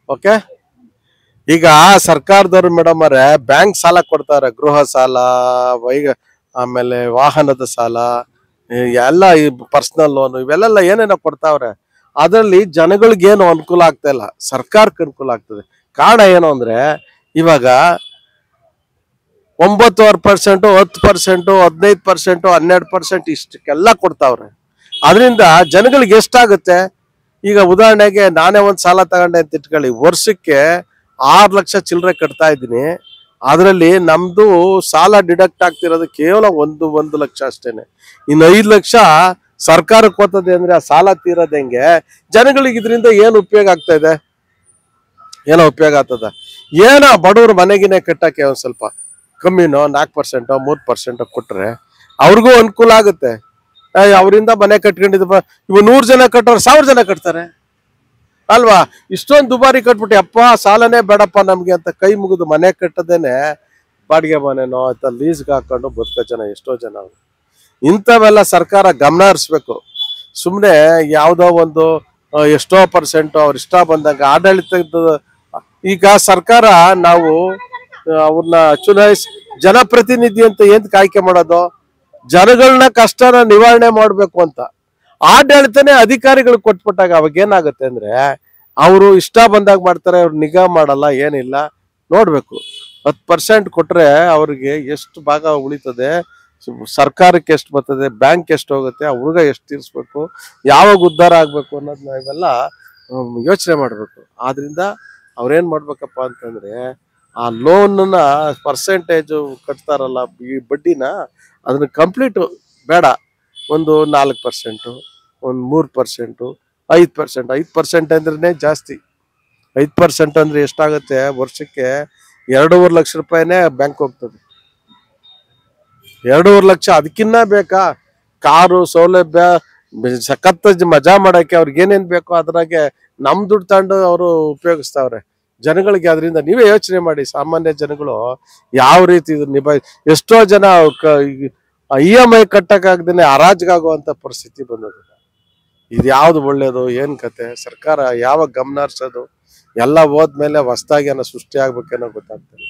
Okay. ಈಗ ಸರ್ಕಾರದವ್ರು madam ಅವರೇ ಬ್ಯಾಂಕ್ ಸಾಲ ಕೊಡ್ತಾರೆ, ಗೃಹ ಸಾಲ, ಆಮೇಲೆ ವಾಹನದ ಸಾಲ, ಎಲ್ಲ ಈ ಪರ್ಸನಲ್ ಲೋನ್ ಇವೆಲ್ಲ ಏನೇನೋ ಕೊಡ್ತಾವ್ರೆ. ಅದರಲ್ಲಿ ಜನಗಳಿಗೇನು ಅನುಕೂಲ ಆಗ್ತಾ ಇಲ್ಲ, ಸರ್ಕಾರಕ್ಕೆ ಅನುಕೂಲ ಆಗ್ತದೆ. ಕಾರಣ ಏನು ಅಂದ್ರೆ ಇವಾಗ 9% 10% 15% 12% ಇಷ್ಟಕ್ಕೆಲ್ಲ ಕೊಡ್ತಾವ್ರೆ. ಅದರಿಂದ ಜನಗಳಿಗೆ ಎಷ್ಟಾಗುತ್ತೆ? ಈಗ ಉದಾಹರಣೆಗೆ ನಾನೇ ಒಂದು ಸಾಲ ತಗೊಂಡೆ ಅಂತ ಇಟ್ಕೊಳ್ಳಿ, ವರ್ಷಕ್ಕೆ 6 ಲಕ್ಷ ಚಿಲ್ಲರೆ ಕಟ್ತಾ ಇದ್ದೀನಿ. ಅದರಲ್ಲಿ ನಮ್ದು ಸಾಲ ಡಿಡಕ್ಟ್ ಆಗ್ತಿರೋದು ಕೇವಲ ಒಂದು ಲಕ್ಷ ಅಷ್ಟೇನೆ. ಇನ್ನು 5 ಲಕ್ಷ ಸರ್ಕಾರಕ್ಕೆ ಹೋಗ್ತದೆ ಅಂದ್ರೆ ಆ ಸಾಲ ತೀರೋದು ಹೆಂಗೆ? ಜನಗಳಿಗೆ ಇದರಿಂದ ಏನು ಉಪಯೋಗ ಆಗ್ತಾ ಇದೆ? ಏನೋ ಉಪಯೋಗ ಆಗ್ತದ? ಏನೋ ಬಡವ್ರ ಮನೆಗಿನೇ ಕಟ್ಟಕ್ಕೆ ಒಂದ್ ಸ್ವಲ್ಪ ಕಮ್ಮಿನೋ 4% 3% ಕೊಟ್ರೆ ಅವ್ರಿಗೂ ಅನುಕೂಲ ಆಗುತ್ತೆ. ಅವರಿಂದ ಮನೆ ಕಟ್ಕೊಂಡಿದ್ ಇವ್ 100 ಜನ ಕಟ್ಟೋರು 1000 ಜನ ಕಟ್ತಾರೆ ಅಲ್ವಾ? ಇಷ್ಟೊಂದು ದುಬಾರಿ ಕಟ್ಬಿಟ್ಟು ಅಪ್ಪ ಸಾಲನೇ ಬೇಡಪ್ಪ ನಮ್ಗೆ ಅಂತ ಕೈ ಮುಗಿದು ಮನೆ ಕಟ್ಟದೇನೆ ಬಾಡಿಗೆ ಮನೆನೋ ಅಥವಾ ಲೀಸ್ಗೆ ಹಾಕೊಂಡು ಬದುಕೋ ಜನ ಎಷ್ಟೋ ಜನ ಅವ್ರು. ಇಂಥವೆಲ್ಲ ಸರ್ಕಾರ ಗಮನ ಹರಿಸ್ಬೇಕು. ಸುಮ್ಮನೆ ಯಾವುದೋ ಒಂದು ಎಷ್ಟೋ ಪರ್ಸೆಂಟ್ ಅವ್ರ ಇಷ್ಟ ಬಂದಾಗ ಆಡಳಿತದ. ಈಗ ಸರ್ಕಾರ ನಾವು ಅವ್ರನ್ನ ಚುನಾಯಿಸಿ ಜನಪ್ರತಿನಿಧಿ ಅಂತ ಏನ್ ಆಯ್ಕೆ ಮಾಡೋದು? ಜನಗಳನ್ನ ಕಷ್ಟನ ನಿವಾರಣೆ ಮಾಡ್ಬೇಕು ಅಂತ. ಆಡಳಿತನೇ ಅಧಿಕಾರಿಗಳು ಕೊಟ್ಬಿಟ್ಟಾಗ ಅವಾಗ ಏನಾಗುತ್ತೆ ಅಂದ್ರೆ ಅವರು ಇಷ್ಟ ಬಂದಾಗ ಮಾಡ್ತಾರೆ, ಅವ್ರು ನಿಗಾ ಮಾಡಲ್ಲ, ಏನಿಲ್ಲ. ನೋಡ್ಬೇಕು, 10% ಕೊಟ್ರೆ ಅವ್ರಿಗೆ ಎಷ್ಟು ಭಾಗ ಉಳಿತದೆ, ಸರ್ಕಾರಕ್ಕೆ ಎಷ್ಟು ಬರ್ತದೆ, ಬ್ಯಾಂಕ್ ಎಷ್ಟು ಹೋಗುತ್ತೆ, ಆ ಹುಡುಗ ಎಷ್ಟು ತೀರ್ಸ್ಬೇಕು, ಯಾವಾಗ ಉದ್ಧಾರ ಆಗ್ಬೇಕು ಅನ್ನೋದನ್ನ ಇವೆಲ್ಲ ಯೋಚನೆ ಮಾಡ್ಬೇಕು. ಆದ್ರಿಂದ ಅವ್ರೇನ್ ಮಾಡ್ಬೇಕಪ್ಪ ಅಂತಂದ್ರೆ ಆ ಲೋನ್ನ ಪರ್ಸೆಂಟೇಜ್ ಕಟ್ತಾರಲ್ಲ ಈ ಬಡ್ಡಿನ, ಅದನ್ನ ಕಂಪ್ಲೀಟ್ ಬೇಡ, ಒಂದು 4%, ಒಂದು 3%, 5%. 5% ಅಂದ್ರೆ ಜಾಸ್ತಿ. 5% ಅಂದ್ರೆ ಎಷ್ಟಾಗುತ್ತೆ? ವರ್ಷಕ್ಕೆ 2.5 ಲಕ್ಷ ರೂಪಾಯಿನೇ ಬ್ಯಾಂಕ್ ಹೋಗ್ತದೆ. 2.5 ಲಕ್ಷ ಅದಕ್ಕಿನ್ನ ಬೇಕಾ? ಕಾರು ಸೌಲಭ್ಯ ಸಖತ್ ಮಜಾ ಮಾಡಕ್ಕೆ ಅವ್ರಿಗೆ ಏನೇನ್ ಬೇಕೋ ಅದ್ರಾಗೆ ನಮ್ ದುಡ್ಡು ತಗೊಂಡು ಅವರು ಉಪಯೋಗಿಸ್ತಾವ್ರೆ ಜನಗಳಿಗೆ. ಅದರಿಂದ ನೀವೇ ಯೋಚನೆ ಮಾಡಿ, ಸಾಮಾನ್ಯ ಜನಗಳು ಯಾವ ರೀತಿ ಎಷ್ಟೋ ಜನ EMI ಕಟ್ಟಕ್ಕಾಗ್ದೇನೆ ಹರಾಜ್ಗಾಗುವಂತ ಪರಿಸ್ಥಿತಿ ಬಂದದ. ಇದು ಯಾವ್ದು ಒಳ್ಳೇದು, ಏನ್ ಕತೆ? ಸರ್ಕಾರ ಯಾವಾಗ ಗಮನ ಹರಿಸೋದು? ಎಲ್ಲ ಹೋದ್ಮೇಲೆ ಹೊಸದಾಗಿ ಏನೋ ಸೃಷ್ಟಿ ಆಗ್ಬೇಕೇನೋ ಗೊತ್ತಾಗ್ತದೆ.